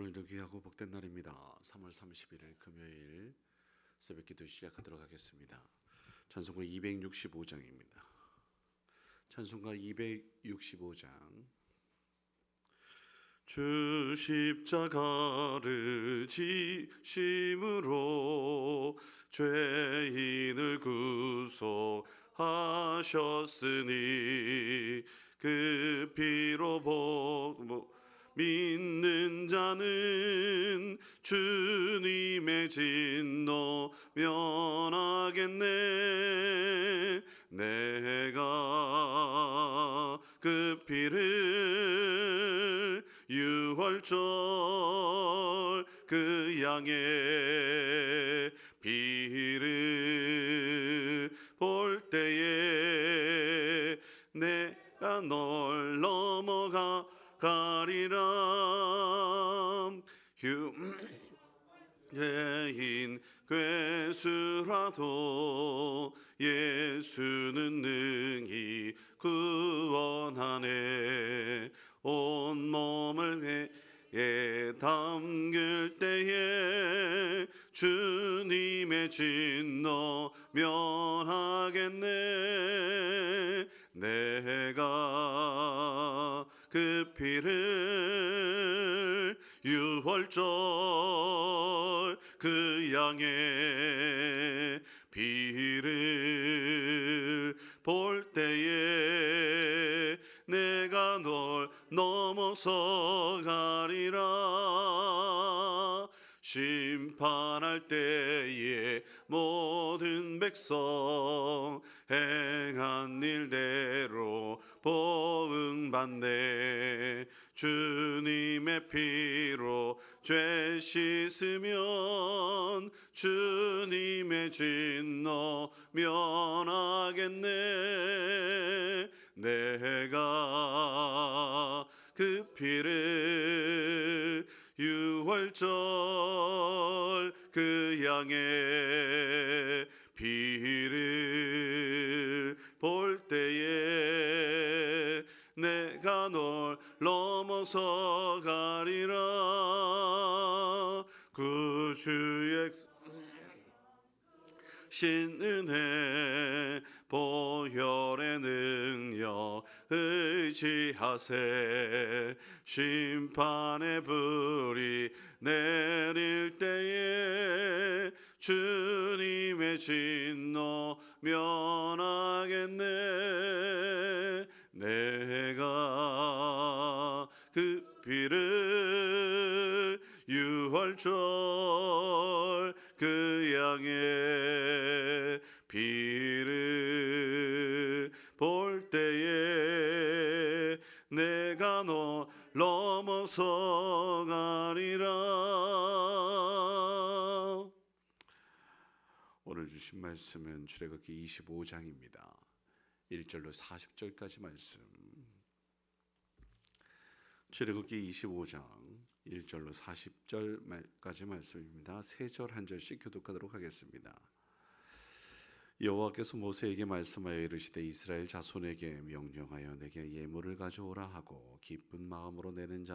오늘도 귀하고 복된 날입니다. 3월 31일 금요일 새벽기도 시작하도록 하겠습니다. 찬송가 265장입니다. 찬송가 265장. 주 십자가를 지심으로 죄인을 구속하셨으니 그 피로 믿는 자는 주님의 진노 면하겠네. 내가 그 피를 유월절 그 양의 피를 볼 때에 내가 널 넘어가 가리라. 죄인 괴수라도 예수는 능히 구원하네. 온몸을 회에 담글 때에 주님의 진노 면하겠네. 내가 그 피를 유월절 그 양의 피를 볼 때에 내가 널 넘어서 가리라. 심판할 때에 모든 백성 행한 일대로 보응받네. 주님의 피로 죄 씻으면 주님의 진노 면하겠네. 내가 그 피를 유월절 그 양의 피를 볼 때에 내가 널 넘어서 가리라. 구주의 신은혜 보혈의 능력 의지하세. 심판의 불이 내릴 때에 주님의 진노 면하겠네. 내가 그 피를 유월절 그 양의 피를 볼 때에 내가 너 넘어서 가리라. 오늘 주신 말씀은 출애굽기 25장입니다. 1절로 40절까지 말씀. 출애굽기 25장 1절로 40절까지 말씀입니다. 세 절 한 절씩 교독하도록 하겠습니다. 여호와께서 모세에게 말씀하여 이르시되 이스라엘 자손에게 명령하여 내게 예물을 가져오라 하고 기쁜 마음으로 내는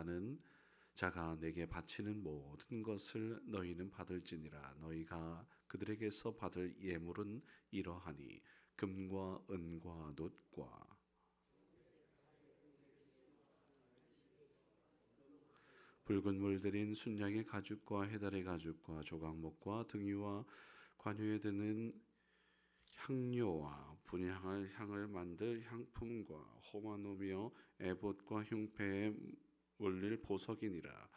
자가 내게 바치는 모든 것을 너희는 받을지니라. 너희가 그들에게서 받을 예물은 이러하니 금과 은과 놋과 붉은 물들인 순양의 가죽과 해달의 가죽과 조각목과 등유와 관유에 드는 향료와 분향할 향을 만들 향품과 호마노며 에봇과 흉패에 올릴 보석이니라.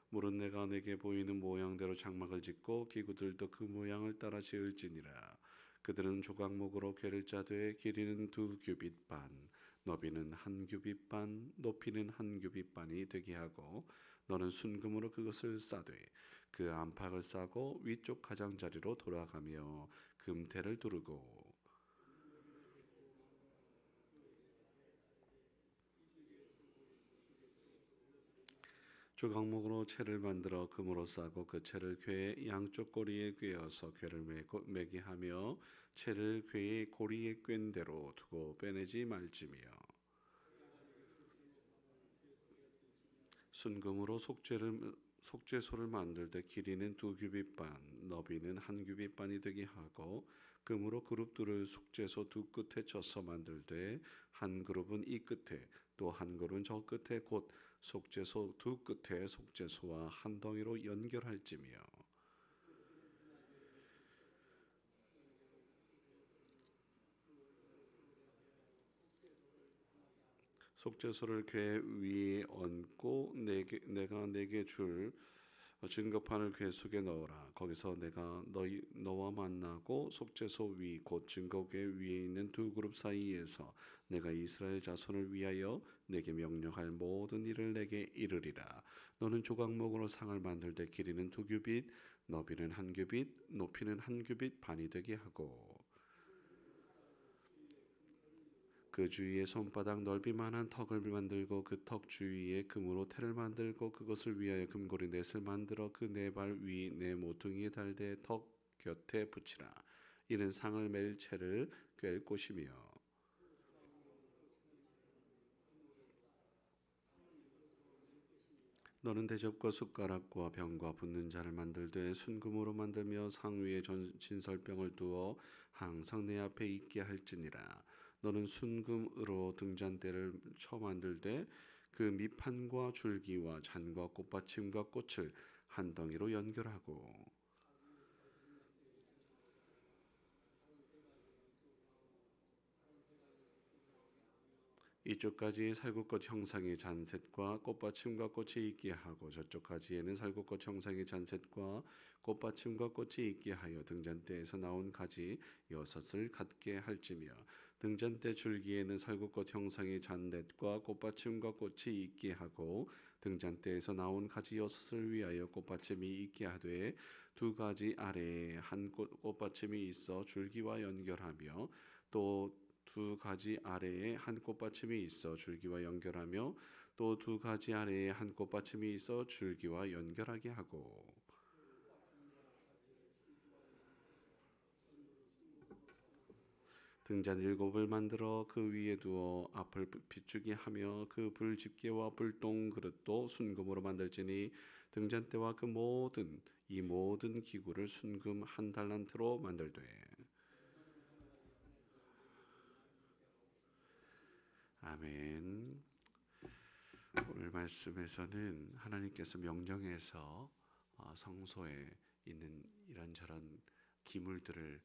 물은 내가 내게 보이는 모양대로 장막을 짓고 기구들도 그 모양을 따라 지을지니라. 그들은 조각목으로 궤를 짜되 길이는 2규빗 반, 너비는 1규빗 반, 높이는 1규빗 반이 되게 하고 너는 순금으로 그것을 싸되 그 안팎을 싸고 위쪽 가장자리로 돌아가며 금태를 두르고 조각목으로 채를 만들어 금으로 싸고 그 채를 궤의 양쪽 꼬리에 꿰어서 궤를 매게 하며 채를 궤의 고리에 꿰인 대로 두고 빼내지 말지며 순금으로 속죄소를 만들 때 길이는 2규빗 반, 너비는 1규빗 반이 되게 하고 금으로 그룹들을 속죄소 두 끝에 쳐서 만들되 한 그룹은 이 끝에 또 한 그룹은 저 끝에 곧 속죄소 두 끝에 속죄소와 한 덩이로 연결할지며 속죄소를 궤 위에 얹고 내가 네게 줄 증거판을 궤 속에 넣어라. 거기서 내가 너와 만나고 속죄소 위 곧 증거궤 위에 있는 두 그룹 사이에서 내가 이스라엘 자손을 위하여 내게 명령할 모든 일을 내게 이르리라. 너는 조각목으로 상을 만들 때 길이는 2규빗, 너비는 1규빗, 높이는 1규빗 반이 되게 하고 그 주위에 손바닥 넓이만한 턱을 만들고 그 턱 주위에 금으로 테를 만들고 그것을 위하여 금고리 넷을 만들어 그 네 발 위 네 모퉁이에 달되 턱 곁에 붙이라. 이는 상을 맬 채를 꿰을 곳이며 너는 대접과 숟가락과 병과 붓는 자를 만들되 순금으로 만들며 상 위에 진설병을 두어 항상 내 앞에 있게 할지니라. 너는 순금으로 등잔대를 쳐 만들되 그 밑판과 줄기와 잔과 꽃받침과 꽃을 한 덩이로 연결하고 이쪽까지 살구꽃 형상의 잔셋과 꽃받침과 꽃이 있게 하고 저쪽까지에는 살구꽃 형상의 잔셋과 꽃받침과 꽃이 있게 하여 등잔대에서 나온 가지 6을 갖게 할지며 등잔대 줄기에는 살구꽃 형상의 잔넷과 꽃받침과 꽃이 있게 하고 등잔대에서 나온 가지 6을 위하여 꽃받침이 있게 하되 두 가지 아래에 한 꽃받침이 있어 줄기와 연결하며 또 두 가지 아래에 한 꽃받침이 있어 줄기와 연결하며 또 두 가지 아래에 한 꽃받침이 있어 줄기와 연결하게 하고 등잔 7을 만들어 그 위에 두어 앞을 비추게 하며 그 불집게와 불똥 그릇도 순금으로 만들지니 등잔대와 그 모든 기구를 순금 1달란트로 만들되 아멘. 오늘 말씀에서는 하나님께서 명령해서 성소에 있는 이런저런 기물들을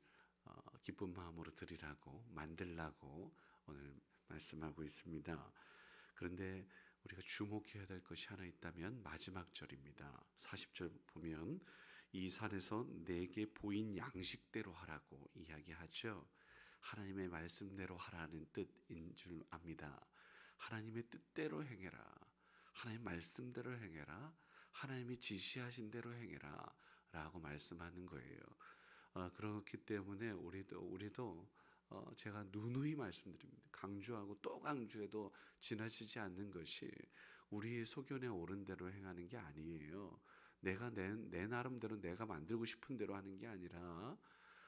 기쁜 마음으로 드리라고 만들라고 오늘 말씀하고 있습니다. 그런데 우리가 주목해야 될 것이 하나 있다면 마지막 절입니다. 40절 보면 이 산에서 내게 보인 양식대로 하라고 이야기하죠. 하나님의 말씀대로 하라는 뜻인 줄 압니다. 하나님의 뜻대로 행해라. 하나님 말씀대로 행해라. 하나님이 지시하신 대로 행해라. 라고 말씀하는 거예요. 그렇기 때문에 우리도 제가 누누이 말씀드립니다. 강조하고 또 강조해도 지나치지 않는 것이 우리 소견에 옳은 대로 행하는 게 아니에요. 내가 내 나름대로 내가 만들고 싶은 대로 하는 게 아니라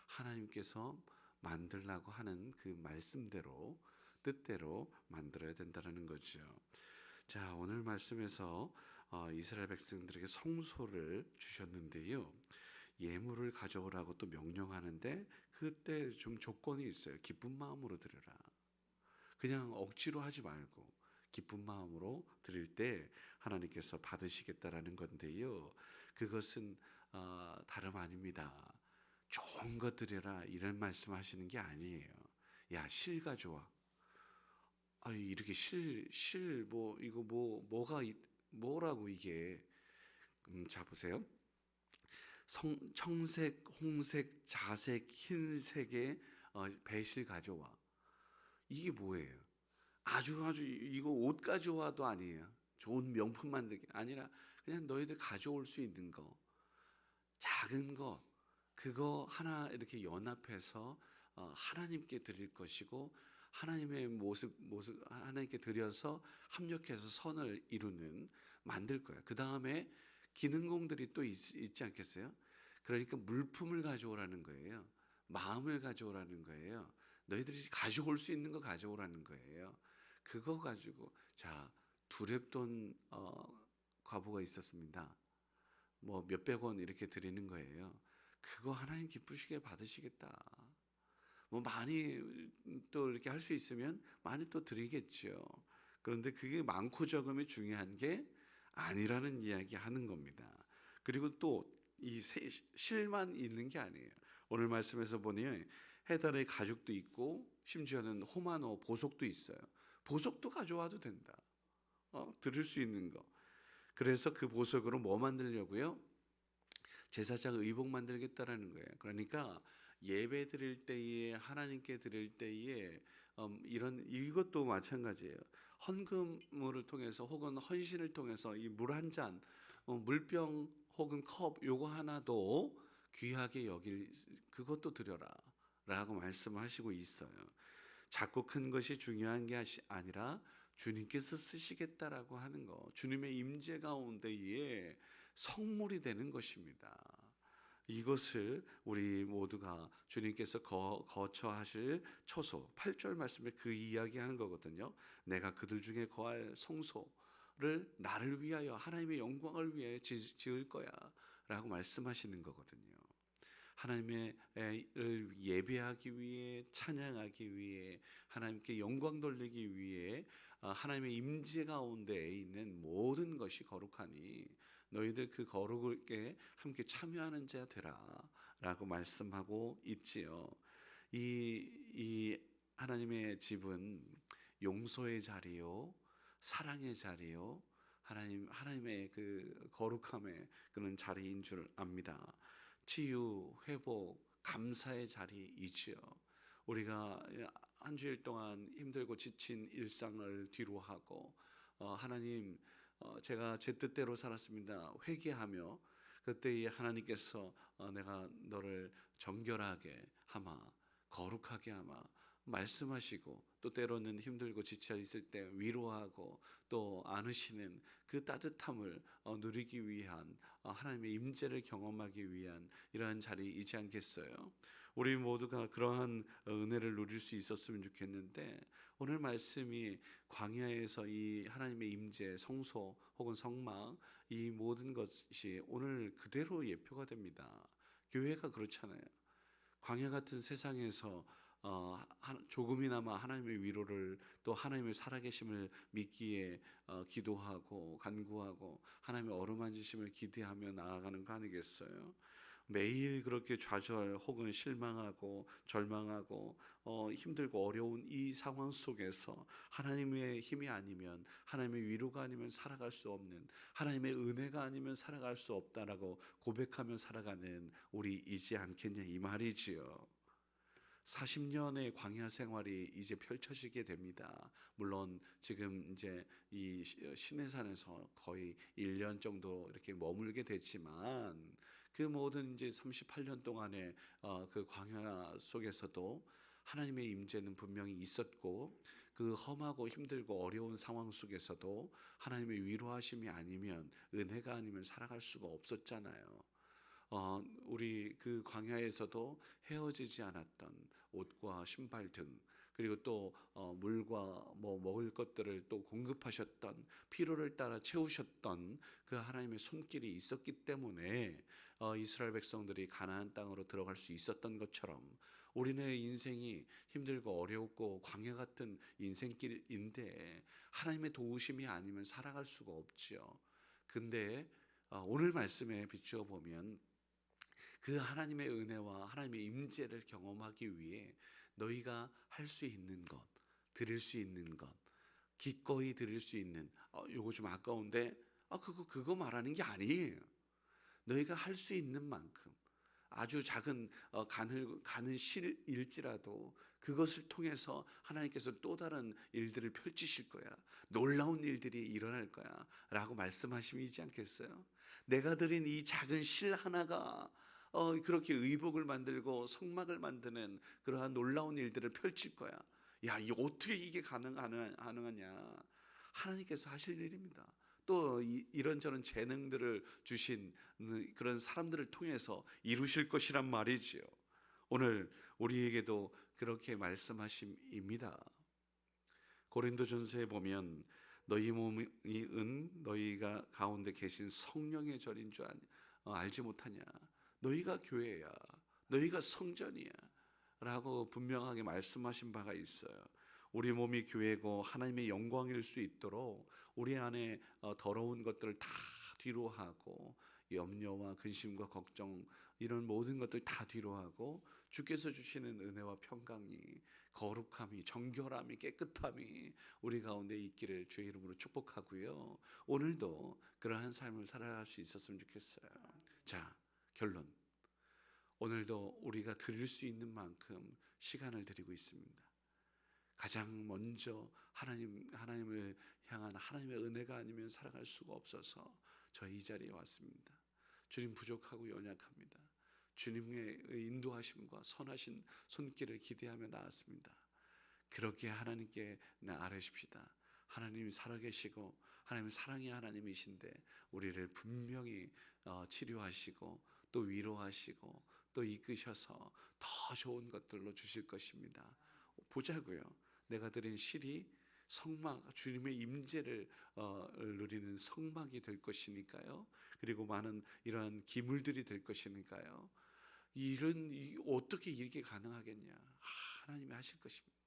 하나님께서 만들라고 하는 그 말씀대로 뜻대로 만들어야 된다는 거죠. 자, 오늘 말씀에서 이스라엘 백성들에게 성소를 주셨는데요. 예물을 가져오라고 또 명령하는데 그때 좀 조건이 있어요. 기쁜 마음으로 드려라. 그냥 억지로 하지 말고 기쁜 마음으로 드릴 때 하나님께서 받으시겠다라는 건데요. 그것은 다름 아닙니다. 좋은 것 드려라 이런 말씀하시는 게 아니에요. 야, 실 가져와. 이렇게 실 이거 뭐라고 이게? 자 보세요. 청색, 홍색, 자색, 흰색의 배실 가져와. 이게 뭐예요? 아주 이거 옷 가져와도 아니에요. 좋은 명품 만들기 아니라 그냥 너희들 가져올 수 있는 거, 작은 거, 그거 하나 이렇게 연합해서 하나님께 드릴 것이고 하나님의 모습 하나님께 드려서 합력해서 선을 이루는 만들 거야. 그 다음에 기능공들이 또 있지 않겠어요? 그러니까 물품을 가져오라는 거예요. 마음을 가져오라는 거예요. 너희들이 가져올 수 있는 거 가져오라는 거예요. 그거 가지고 자 두렙돈 과부가 있었습니다. 뭐 몇백 원 이렇게 드리는 거예요. 그거 하나님 기쁘시게 받으시겠다. 뭐 많이 또 이렇게 할 수 있으면 많이 또 드리겠죠. 그런데 그게 많고 적음이 중요한 게 아니라는 이야기 하는 겁니다. 그리고 또 이 실만 있는 게 아니에요. 오늘 말씀에서 보니 해달의 가죽도 있고 심지어는 호마노 보석도 있어요. 보석도 가져와도 된다. 들을 수 있는 거. 그래서 그 보석으로 뭐 만들려고요? 제사장 의복 만들겠다라는 거예요. 그러니까 예배 드릴 때에 하나님께 드릴 때에 이것도 마찬가지예요. 헌금물을 통해서 혹은 헌신을 통해서 이 물 한 잔, 물병 혹은 컵 요거 하나도 귀하게 여길 그것도 드려라라고 말씀하시고 있어요. 작고 큰 것이 중요한 게 아니라 주님께서 쓰시겠다라고 하는 거, 주님의 임재 가운데에 성물이 되는 것입니다. 이것을 우리 모두가 주님께서 거처하실 초소 8절 말씀에 그 이야기하는 거거든요. 내가 그들 중에 거할 성소를 나를 위하여 하나님의 영광을 위해 지을 거야 라고 말씀하시는 거거든요. 하나님을 예배하기 위해, 찬양하기 위해, 하나님께 영광 돌리기 위해 하나님의 임재 가운데에 있는 모든 것이 거룩하니 너희들 그 거룩에 함께 참여하는 자 되라 라고 말씀하고 있지요. 이 하나님의 집은 용서의 자리요, 사랑의 자리요, 하나님의 그 거룩함의 그런 자리인 줄 압니다. 치유, 회복, 감사의 자리이지요. 우리가 한 주일 동안 힘들고 지친 일상을 뒤로하고 하나님, 제가 제 뜻대로 살았습니다. 회개하며 그때 하나님께서 내가 너를 정결하게 하마, 거룩하게 하마 말씀하시고, 또 때로는 힘들고 지쳐 있을 때 위로하고 또 안으시는 그 따뜻함을 누리기 위한, 하나님의 임재를 경험하기 위한 이러한 자리이지 않겠어요? 우리 모두가 그러한 은혜를 누릴 수 있었으면 좋겠는데, 오늘 말씀이 광야에서 이 하나님의 임재, 성소 혹은 성막 이 모든 것이 오늘 그대로 예표가 됩니다. 교회가 그렇잖아요. 광야 같은 세상에서 조금이나마 하나님의 위로를, 또 하나님의 살아계심을 믿기에 기도하고 간구하고 하나님의 어루만지심을 기대하며 나아가는 거 아니겠어요? 매일 그렇게 좌절 혹은 실망하고 절망하고 힘들고 어려운 이 상황 속에서 하나님의 힘이 아니면, 하나님의 위로가 아니면 살아갈 수 없는, 하나님의 은혜가 아니면 살아갈 수 없다라고 고백하며 살아가는 우리이지 않겠냐 이 말이지요. 40년의 광야 생활이 이제 펼쳐지게 됩니다. 물론 지금 이제 이 시내산에서 거의 1년 정도 이렇게 머물게 됐지만, 그 모든 이제 38년 동안의 그 광야 속에서도 하나님의 임재는 분명히 있었고, 그 험하고 힘들고 어려운 상황 속에서도 하나님의 위로하심이 아니면, 은혜가 아니면 살아갈 수가 없었잖아요. 우리 그 광야에서도 헤어지지 않았던 옷과 신발 등, 그리고 또 물과 뭐 먹을 것들을 또 공급하셨던, 필요를 따라 채우셨던 그 하나님의 손길이 있었기 때문에 이스라엘 백성들이 가나안 땅으로 들어갈 수 있었던 것처럼, 우리네 인생이 힘들고 어렵고 광야 같은 인생길인데 하나님의 도우심이 아니면 살아갈 수가 없지요. 근데 오늘 말씀에 비추어 보면 그 하나님의 은혜와 하나님의 임재를 경험하기 위해 너희가 할 수 있는 것, 드릴 수 있는 것, 기꺼이 드릴 수 있는, 요거 좀 아까운데 그거 말하는 게 아니에요. 너희가 할 수 있는 만큼, 아주 작은 가는 실일지라도 그것을 통해서 하나님께서 또 다른 일들을 펼치실 거야, 놀라운 일들이 일어날 거야 라고 말씀하시지 않겠어요? 내가 드린 이 작은 실 하나가 그렇게 의복을 만들고 성막을 만드는 그러한 놀라운 일들을 펼칠 거야. 야, 이 어떻게 이게 가능하냐? 하나님께서 하실 일입니다. 또 이런저런 재능들을 주신 그런 사람들을 통해서 이루실 것이란 말이지요. 오늘 우리에게도 그렇게 말씀하심입니다. 고린도전서에 보면 너희 몸이 은 너희가 가운데 계신 성령의 절인 줄 알지 못하냐. 너희가 교회야. 너희가 성전이야. 라고 분명하게 말씀하신 바가 있어요. 우리 몸이 교회고 하나님의 영광일 수 있도록 우리 안에 더러운 것들을 다 뒤로 하고 염려와 근심과 걱정 이런 모든 것들 다 뒤로 하고 주께서 주시는 은혜와 평강이 거룩함이 정결함이 깨끗함이 우리 가운데 있기를 주의 이름으로 축복하고요. 오늘도 그러한 삶을 살아갈 수 있었으면 좋겠어요. 자, 결론. 오늘도 우리가 드릴 수 있는 만큼 시간을 드리고 있습니다. 가장 먼저 하나님을 향한 하나님의 은혜가 아니면 살아갈 수가 없어서 저희 이 자리에 왔습니다. 주님 부족하고 연약합니다. 주님의 인도하심과 선하신 손길을 기대하며 나왔습니다. 그렇게 하나님께 아뢰십시다. 하나님이 살아계시고 하나님은 사랑의 하나님이신데 우리를 분명히 치료하시고 또 위로하시고 또 이끄셔서 더 좋은 것들로 주실 것입니다. 보자고요. 내가 드린 실이 성막, 주님의 임재를 누리는 성막이 될 것이니까요. 그리고 많은 이러한 기물들이 될 것이니까요. 어떻게 이렇게 가능하겠냐? 하나님이 하실 것입니다.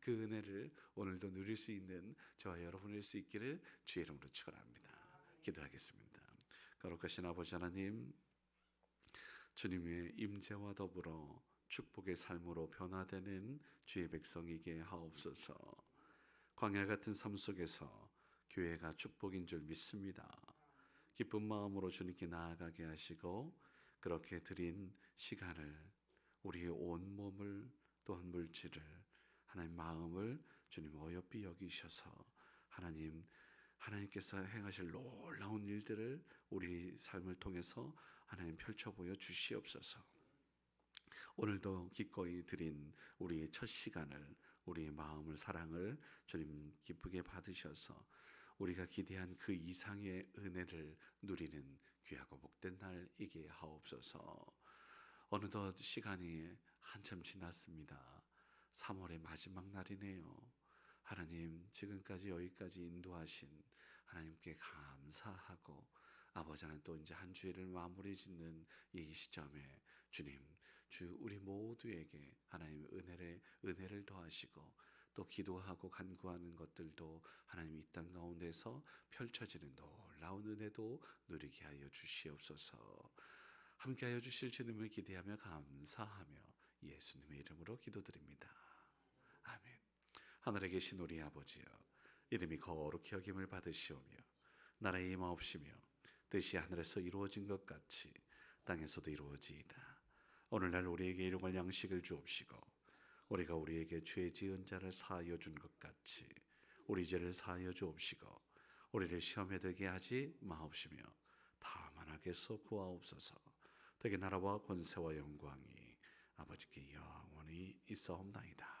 그 은혜를 오늘도 누릴 수 있는 저와 여러분일 수 있기를 주의 이름으로 축원합니다. 기도하겠습니다. 거룩하신 아버지 하나님, 주님의 임재와 더불어 축복의 삶으로 변화되는 주의 백성이게 하옵소서. 광야 같은 삶 속에서 교회가 축복인 줄 믿습니다. 기쁜 마음으로 주님께 나아가게 하시고 그렇게 드린 시간을 우리의 온 몸을 또한 물질을 하나님 마음을 주님 어여삐 여기셔서 하나님께서 행하실 놀라운 일들을 우리 삶을 통해서 하나님 펼쳐 보여 주시옵소서. 오늘도 기꺼이 드린 우리의 첫 시간을 우리의 마음을 사랑을 주님 기쁘게 받으셔서 우리가 기대한 그 이상의 은혜를 누리는 귀하고 복된 날이게 하옵소서. 어느덧 시간이 한참 지났습니다. 3월의 마지막 날이네요. 하나님 지금까지 여기까지 인도하신 하나님께 감사하고 아버지 하나님 또 이제 한 주일을 마무리 짓는 이 시점에 주 우리 모두에게 하나님 은혜를 더하시고 또 기도하고 간구하는 것들도 하나님 이 땅 가운데서 펼쳐지는 놀라운 은혜도 누리게 하여 주시옵소서. 함께하여 주실 주님을 기대하며 감사하며 예수님의 이름으로 기도드립니다. 아멘. 하늘에 계신 우리 아버지여, 이름이 거룩히 여김을 받으시오며 나라의 임하옵시며 뜻이 하늘에서 이루어진 것 같이 땅에서도 이루어지이다. 오늘날 우리에게 일용할 양식을 주옵시고 우리가 우리에게 죄 지은 자를 사하여 준 것 같이 우리 죄를 사하여 주옵시고 우리를 시험에 들게 하지 마옵시며 다만 악에서 구하옵소서. 되게 나라와 권세와 영광이 아버지께 영원히 있사옵나이다.